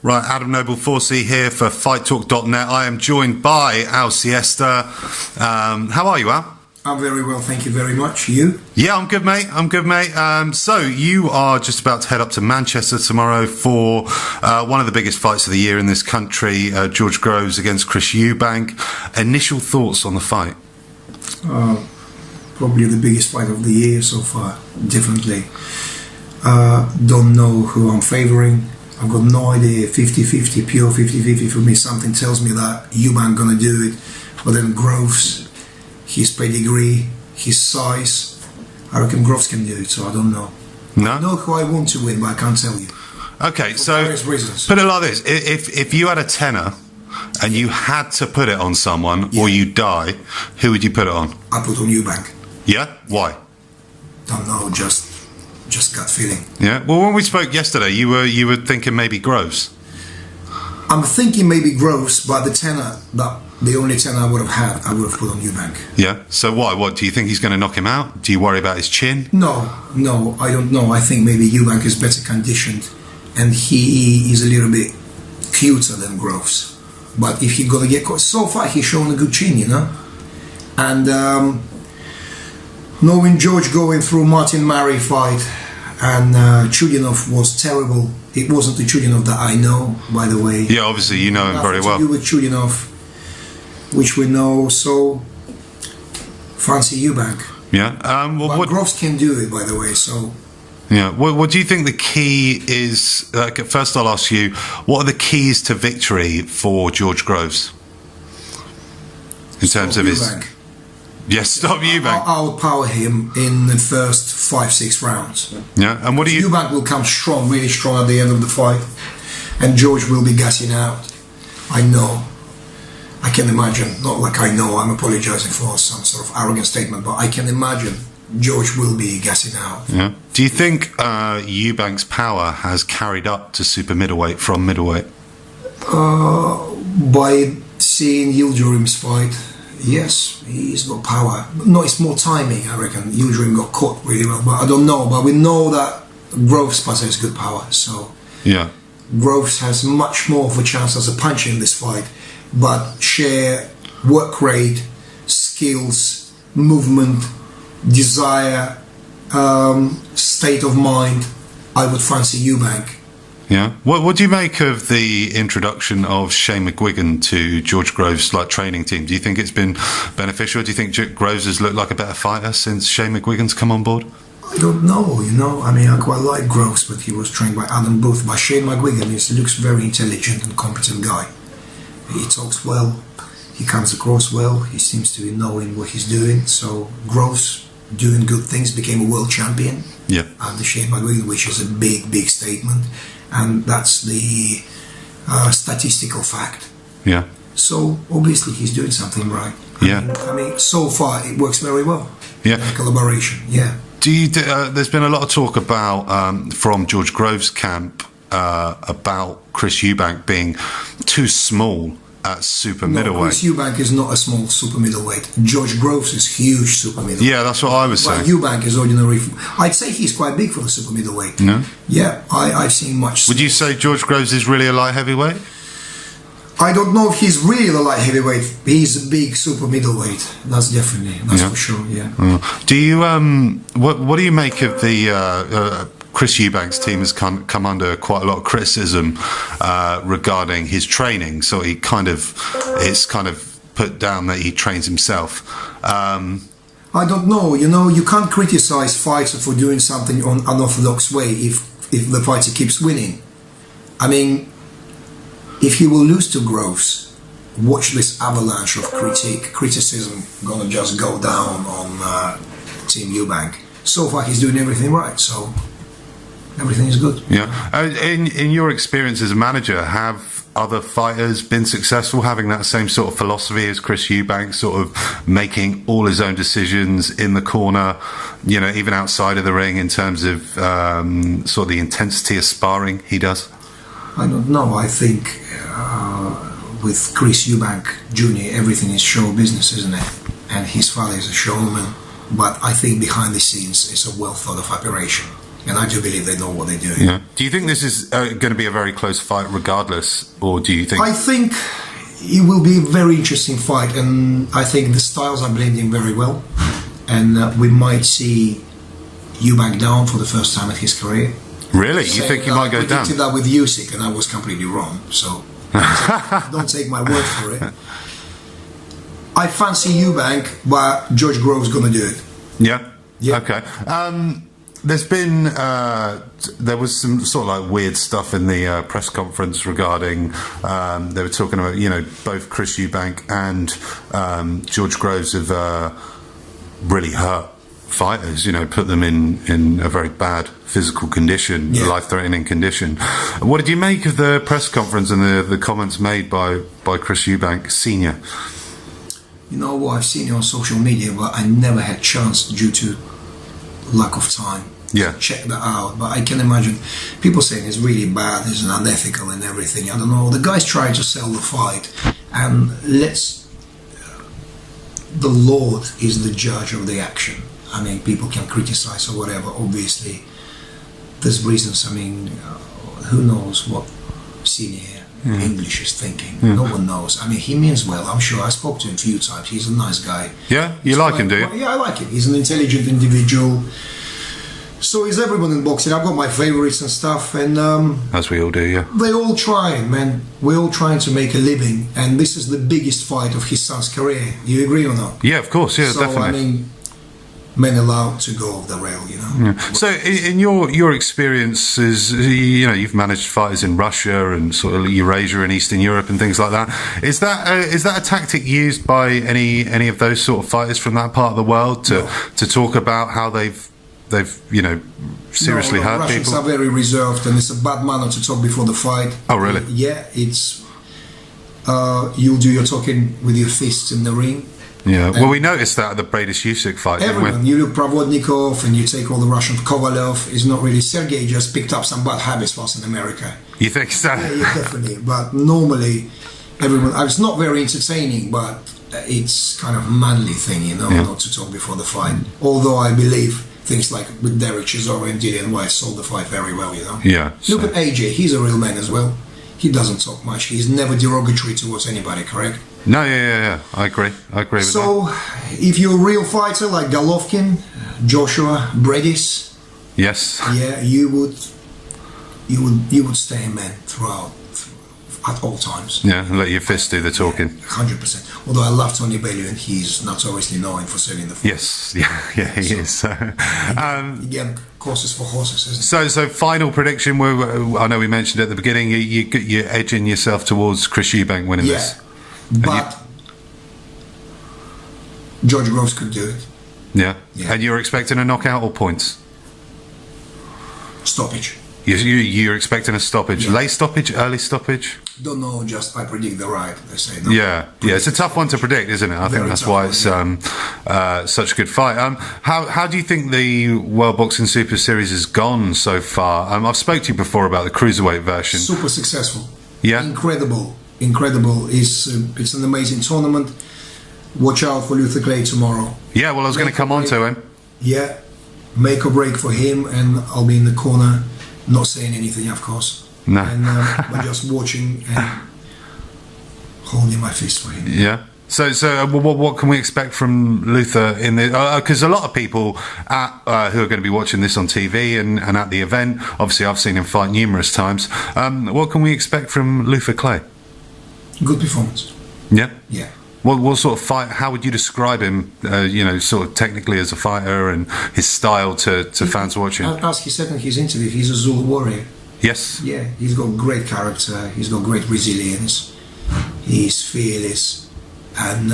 Right, Adam Noble 4C here for FightTalk.net. I am joined by Al Siesta. How are you, Al? I'm very well, thank you very much. You? Yeah, I'm good, mate. So you are just about to head up to Manchester tomorrow for one of the biggest fights of the year in this country, George Groves against Chris Eubank. Initial thoughts on the fight? Probably the biggest fight of the year so far, definitely. Don't know who I'm favouring. I've got no idea, 50-50, pure 50-50 for me. Something tells me that Eubank gonna do it, but then Groves, his pedigree, his size, I reckon Groves can do it, so I don't know. No? I know who I want to win, but I can't tell you. Okay, for so various reasons. Put it like this. If you had a tenner and you had to put it on someone or you die, who would you put it on? I put on Eubank. Yeah? Why? Don't know, just gut feeling. Yeah. Well, when we spoke yesterday, you were thinking maybe Groves. I'm thinking maybe Groves, but the only tenner I would have had, I would have put on Eubank. Yeah. So why? What do you think he's going to knock him out? Do you worry about his chin? No, I don't know. I think maybe Eubank is better conditioned, and he is a little bit cuter than Groves. But if he's gonna get caught, so far he's shown a good chin, you know. And knowing George going through Martin Murray fight, and Chudinov was terrible. It wasn't the Chudinov that I know, by the way. Yeah, obviously you know him very well. Nothing to do with Chudinov, which we know. So fancy Eubank. Yeah. But Groves can do it, by the way. So. Yeah. What do you think the key is? First, I'll ask you, what are the keys to victory for George Groves in terms of Eubank. his? Yes, stop Eubank. I'll power him in the first 5-6 rounds. Yeah, and what do you? Eubank will come strong, really strong at the end of the fight, and George will be gassing out. I know. I can imagine. Not like I know. I'm apologizing for some sort of arrogant statement, but I can imagine George will be gassing out. Yeah. Do you think Eubank's power has carried up to super middleweight from middleweight? By seeing Yildirim's fight. Yes, he's got power. No, it's more timing, I reckon. Yildirim got caught really well, but I don't know. But we know that Groves possesses good power, so yeah, Groves has much more of a chance as a puncher in this fight. But sheer work rate, skills, movement, desire, state of mind, I would fancy Eubank. Yeah. What do you make of the introduction of Shane McGuigan to George Groves' training team? Do you think it's been beneficial? Do you think Groves has looked like a better fighter since Shane McGuigan's come on board? I don't know, you know. I mean, I quite like Groves, but he was trained by Adam Booth. But Shane McGuigan looks very intelligent and competent guy. He talks well, he comes across well, he seems to be knowing what he's doing. So Groves doing good things, became a world champion. Yeah. Under Shane McGuigan, which is a big statement. And that's the statistical fact. Yeah. So obviously he's doing something right. I mean, so far it works very well. Yeah. The collaboration. Yeah. There's been a lot of talk about from George Groves' camp about Chris Eubank being too small at super middleweight. Chris Eubank is not a small super middleweight. George Groves is huge super middleweight. Yeah, that's what I was saying. Eubank is ordinary. I'd say he's quite big for the super middleweight. No? Yeah, I've seen much. Would you say George Groves is really a light heavyweight? I don't know if he's really a light heavyweight. He's a big super middleweight. That's for sure. Yeah. Do you what do you make of the Chris Eubank's team has come under quite a lot of criticism regarding his training. So it's kind of put down that he trains himself. I don't know. You know, you can't criticize fighter for doing something on unorthodox way if the fighter keeps winning. I mean, if he will lose to Groves, watch this avalanche of criticism gonna just go down on Team Eubank. So far, he's doing everything right. So. Everything is good. Yeah. In your experience as a manager, have other fighters been successful having that same sort of philosophy as Chris Eubank, sort of making all his own decisions in the corner, you know, even outside of the ring in terms of sort of the intensity of sparring he does? I don't know. I think with Chris Eubank Jr., everything is show business, isn't it? And his father is a showman. But I think behind the scenes it's a well thought of operation. And I do believe they know what they're doing. Yeah. Do you think this is going to be a very close fight regardless, or do you think? I think it will be a very interesting fight, and I think the styles are blending very well, and we might see Eubank down for the first time in his career. Really? You think he might go down? I predicted that with Usyk, and I was completely wrong. So don't take my word for it. I fancy Eubank, but George Grove's going to do it. Yeah. Yeah. Okay. There's been there was some sort of like weird stuff in the press conference regarding they were talking about, you know, both Chris Eubank and George Groves have really hurt fighters, you know, put them in a very bad physical condition, life-threatening condition. What did you make of the press conference and the comments made by Chris Eubank Senior? You know what, I've seen it on social media, but I never had chance due to lack of time. Yeah. Check that out. But I can imagine people saying it's really bad, it's unethical and everything. I don't know. The guy's trying to sell the fight, and the Lord is the judge of the action. I mean, people can criticize or whatever. Obviously, there's reasons. I mean, who knows what senior English is thinking? No one knows. I mean, he means well. I'm sure. I spoke to him a few times. He's a nice guy. Yeah, you like him, do you? Yeah, I like him. He's an intelligent individual. So is everyone in boxing. I've got my favorites and stuff, and as we all do, yeah. They all trying, man. We're all trying to make a living, and this is the biggest fight of his son's career. You agree or not? Yeah, of course. Yeah, so, definitely. I mean, men allowed to go off the rail, you know. Yeah. So, in your experiences, you know, you've managed fighters in Russia and sort of Eurasia and Eastern Europe and things like that. Is that a tactic used by any of those sort of fighters from that part of the world to talk about how they've you know seriously hurt Russians people? Are very reserved, and it's a bad manner to talk before the fight. Oh, really? Yeah, it's you'll do your talking with your fists in the ring. Yeah, well, we noticed that at the Bradish Usyk fight. Everyone, you look Pravodnikov and you take all the Russian. Kovalov is not really. Sergey just picked up some bad habits whilst in America. You think so? Yeah, definitely. But normally, everyone. It's not very entertaining, but it's kind of a manly thing, you know, not to talk before the fight. Although I believe things like with Derek Chisora and Dillian White sold the fight very well, you know. Yeah. Look at AJ. He's a real man as well. He doesn't talk much. He's never derogatory towards anybody, correct? No, yeah. I agree with that. So, if you're a real fighter like Golovkin, Joshua, Bredis, yes, yeah, you would stay a man throughout at all times. Yeah, and let your fist do the talking. 100%. Although I love Tony Bellew, and he's notoriously known for selling the fight. Yes, yeah, he is. So, again, courses for horses, isn't it? So final prediction. I know we mentioned at the beginning you're edging yourself towards Chris Eubank winning this. But George Groves could do it. Yeah. And you're expecting a knockout or points? Stoppage. You're expecting a stoppage. Late stoppage, early stoppage? Don't know, just I predict the right, they say. Yeah, it's a tough one to predict, isn't it? I think that's why it's such a good fight. How do you think the World Boxing Super Series has gone so far? I've spoke to you before about the cruiserweight version. Super successful. Yeah. Incredible. It's an amazing tournament. Watch out for Luther Clay tomorrow. Yeah, well, I was going to come on to him. Yeah, make or break for him, and I'll be in the corner, not saying anything, of course. No. And but just watching and holding my fist for him. Yeah. So what can we expect from Luther in the? Because a lot of people who are going to be watching this on TV and at the event, obviously I've seen him fight numerous times. What can we expect from Luther Clay? Good performance. Yeah. Yeah. What sort of fight? How would you describe him? Sort of technically as a fighter and his style to fans watching. As he said in his interview, he's a Zulu warrior. Yes. Yeah, he's got great character. He's got great resilience. He's fearless and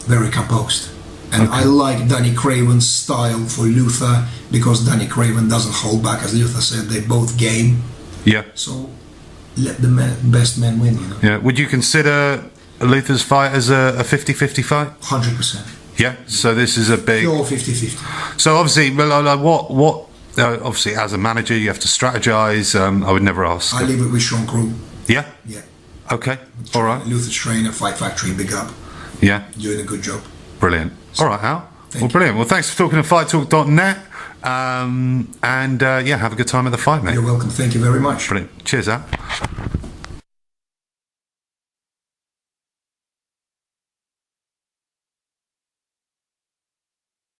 very composed. And I like Danny Craven's style for Luther because Danny Craven doesn't hold back. As Luther said, they both game. Yeah. So let the best man win, you know. Yeah. Would you consider Luther's fight as a 50-50 fight? 100%. Yeah. So this is a big. Pure 50-50. So obviously, what? Obviously, as a manager, you have to strategize. I would never ask. I leave it with Sean Crew. Yeah. Yeah. Okay. All right. Luther's trainer, Fight Factory, big up. Yeah. Doing a good job. Brilliant. All right, Al. Well, brilliant. Well, thanks for talking to FightTalk.net. And yeah, have a good time at the fight, mate. You're welcome. Thank you very much. Brilliant. Cheers, Al.